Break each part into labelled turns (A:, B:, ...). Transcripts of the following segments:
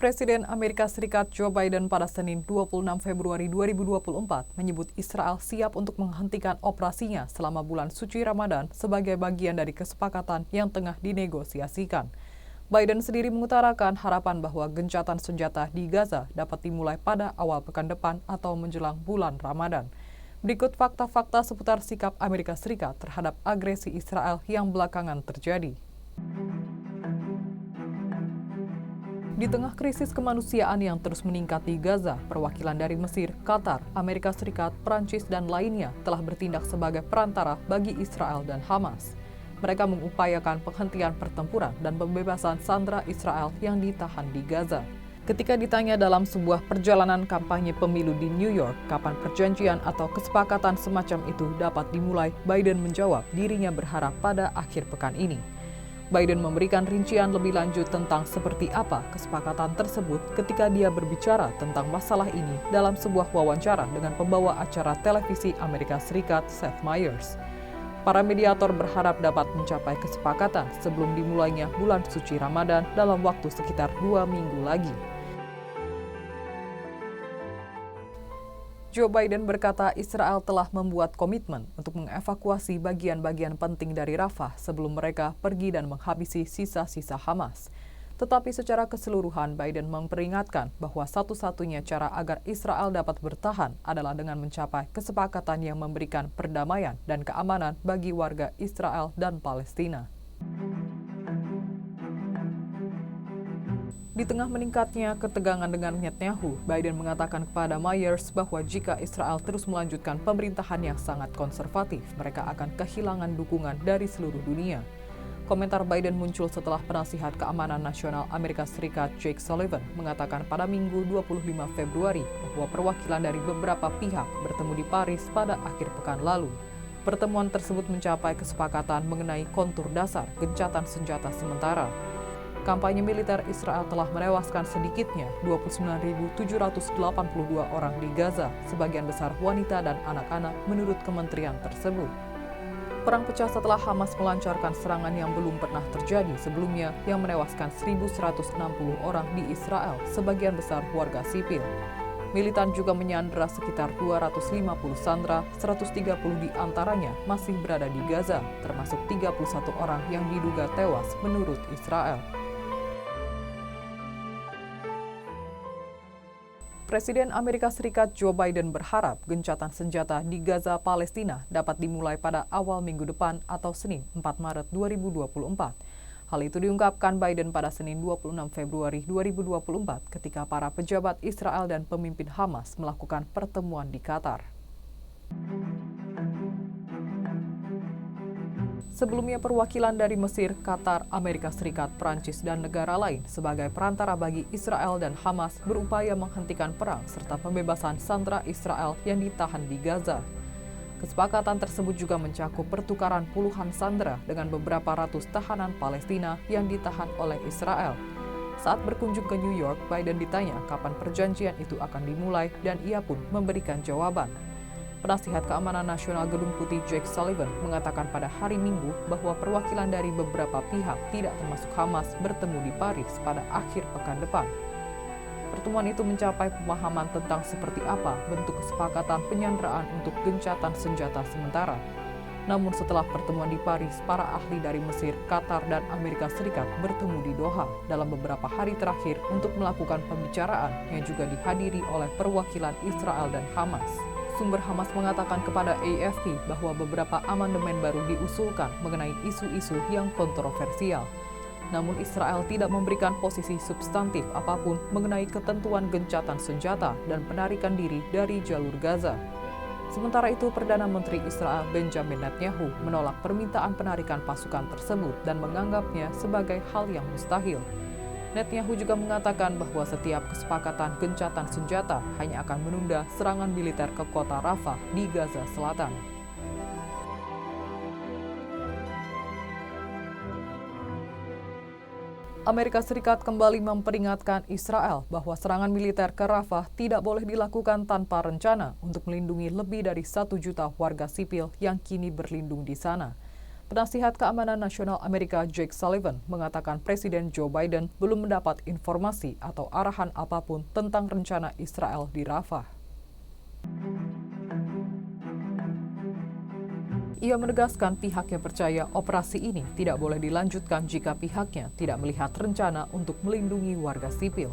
A: Presiden Amerika Serikat Joe Biden pada Senin 26 Februari 2024 menyebut Israel siap untuk menghentikan operasinya selama bulan suci Ramadan sebagai bagian dari kesepakatan yang tengah dinegosiasikan. Biden sendiri mengutarakan harapan bahwa gencatan senjata di Gaza dapat dimulai pada awal pekan depan atau menjelang bulan Ramadan. Berikut fakta-fakta seputar sikap Amerika Serikat terhadap agresi Israel yang belakangan terjadi. Di tengah krisis kemanusiaan yang terus meningkat di Gaza, perwakilan dari Mesir, Qatar, Amerika Serikat, Prancis, dan lainnya telah bertindak sebagai perantara bagi Israel dan Hamas. Mereka mengupayakan penghentian pertempuran dan pembebasan sandera Israel yang ditahan di Gaza. Ketika ditanya dalam sebuah perjalanan kampanye pemilu di New York, kapan perjanjian atau kesepakatan semacam itu dapat dimulai, Biden menjawab dirinya berharap pada akhir pekan ini. Biden memberikan rincian lebih lanjut tentang seperti apa kesepakatan tersebut ketika dia berbicara tentang masalah ini dalam sebuah wawancara dengan pembawa acara televisi Amerika Serikat, Seth Meyers. Para mediator berharap dapat mencapai kesepakatan sebelum dimulainya bulan suci Ramadan dalam waktu sekitar 2 minggu lagi. Joe Biden berkata Israel telah membuat komitmen untuk mengevakuasi bagian-bagian penting dari Rafah sebelum mereka pergi dan menghabisi sisa-sisa Hamas. Tetapi secara keseluruhan, Biden memperingatkan bahwa satu-satunya cara agar Israel dapat bertahan adalah dengan mencapai kesepakatan yang memberikan perdamaian dan keamanan bagi warga Israel dan Palestina. Di tengah meningkatnya ketegangan dengan Netanyahu, Biden mengatakan kepada Meyers bahwa jika Israel terus melanjutkan pemerintahan yang sangat konservatif, mereka akan kehilangan dukungan dari seluruh dunia. Komentar Biden muncul setelah penasihat keamanan nasional Amerika Serikat Jake Sullivan mengatakan pada Minggu 25 Februari bahwa perwakilan dari beberapa pihak bertemu di Paris pada akhir pekan lalu. Pertemuan tersebut mencapai kesepakatan mengenai kontur dasar gencatan senjata sementara. Kampanye militer Israel telah menewaskan sedikitnya 29.782 orang di Gaza, sebagian besar wanita dan anak-anak menurut kementerian tersebut. Perang pecah setelah Hamas melancarkan serangan yang belum pernah terjadi sebelumnya yang menewaskan 1.160 orang di Israel, sebagian besar warga sipil. Militan juga menyandera sekitar 250 sandera, 130 di antaranya masih berada di Gaza, termasuk 31 orang yang diduga tewas menurut Israel. Presiden Amerika Serikat Joe Biden berharap gencatan senjata di Gaza, Palestina dapat dimulai pada awal minggu depan atau Senin 4 Maret 2024. Hal itu diungkapkan Biden pada Senin 26 Februari 2024 ketika para pejabat Israel dan pemimpin Hamas melakukan pertemuan di Qatar. Sebelumnya perwakilan dari Mesir, Qatar, Amerika Serikat, Prancis, dan negara lain sebagai perantara bagi Israel dan Hamas berupaya menghentikan perang serta pembebasan sandera Israel yang ditahan di Gaza. Kesepakatan tersebut juga mencakup pertukaran puluhan sandera dengan beberapa ratus tahanan Palestina yang ditahan oleh Israel. Saat berkunjung ke New York, Biden ditanya kapan perjanjian itu akan dimulai dan ia pun memberikan jawaban. Penasihat Keamanan Nasional Gedung Putih Jake Sullivan mengatakan pada hari Minggu bahwa perwakilan dari beberapa pihak tidak termasuk Hamas bertemu di Paris pada akhir pekan depan. Pertemuan itu mencapai pemahaman tentang seperti apa bentuk kesepakatan penyanderaan untuk gencatan senjata sementara. Namun setelah pertemuan di Paris, para ahli dari Mesir, Qatar, dan Amerika Serikat bertemu di Doha dalam beberapa hari terakhir untuk melakukan pembicaraan yang juga dihadiri oleh perwakilan Israel dan Hamas. Sumber Hamas mengatakan kepada AFP bahwa beberapa amandemen baru diusulkan mengenai isu-isu yang kontroversial. Namun Israel tidak memberikan posisi substantif apapun mengenai ketentuan gencatan senjata dan penarikan diri dari jalur Gaza. Sementara itu, Perdana Menteri Israel Benjamin Netanyahu menolak permintaan penarikan pasukan tersebut dan menganggapnya sebagai hal yang mustahil. Netanyahu juga mengatakan bahwa setiap kesepakatan gencatan senjata hanya akan menunda serangan militer ke kota Rafah di Gaza Selatan. Amerika Serikat kembali memperingatkan Israel bahwa serangan militer ke Rafah tidak boleh dilakukan tanpa rencana untuk melindungi lebih dari 1 juta warga sipil yang kini berlindung di sana. Penasihat Keamanan Nasional Amerika Jake Sullivan mengatakan Presiden Joe Biden belum mendapat informasi atau arahan apapun tentang rencana Israel di Rafah. Ia menegaskan pihaknya percaya operasi ini tidak boleh dilanjutkan jika pihaknya tidak melihat rencana untuk melindungi warga sipil.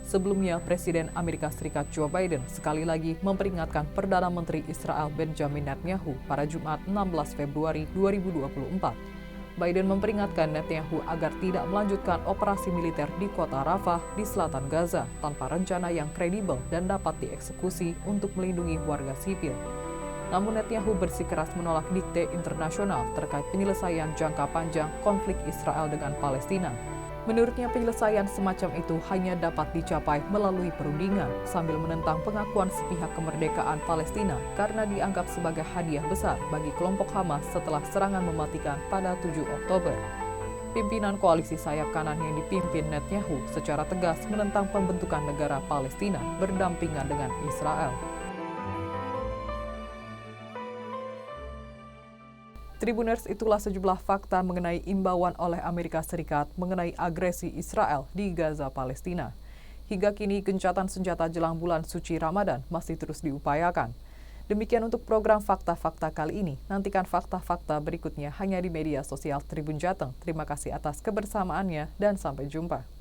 A: Sebelumnya, Presiden Amerika Serikat Joe Biden sekali lagi memperingatkan Perdana Menteri Israel Benjamin Netanyahu pada Jumat 16 Februari 2024. Biden memperingatkan Netanyahu agar tidak melanjutkan operasi militer di kota Rafah di selatan Gaza tanpa rencana yang kredibel dan dapat dieksekusi untuk melindungi warga sipil. Namun Netanyahu bersikeras menolak dikte internasional terkait penyelesaian jangka panjang konflik Israel dengan Palestina. Menurutnya penyelesaian semacam itu hanya dapat dicapai melalui perundingan sambil menentang pengakuan sepihak kemerdekaan Palestina karena dianggap sebagai hadiah besar bagi kelompok Hamas setelah serangan mematikan pada 7 Oktober. Pimpinan koalisi sayap kanan yang dipimpin Netanyahu secara tegas menentang pembentukan negara Palestina berdampingan dengan Israel. Tribuners, itulah sejumlah fakta mengenai imbauan oleh Amerika Serikat mengenai agresi Israel di Gaza, Palestina. Hingga kini, gencatan senjata jelang bulan suci Ramadan masih terus diupayakan. Demikian untuk program Fakta-Fakta kali ini. Nantikan fakta-fakta berikutnya hanya di media sosial Tribun Jateng. Terima kasih atas kebersamaannya dan sampai jumpa.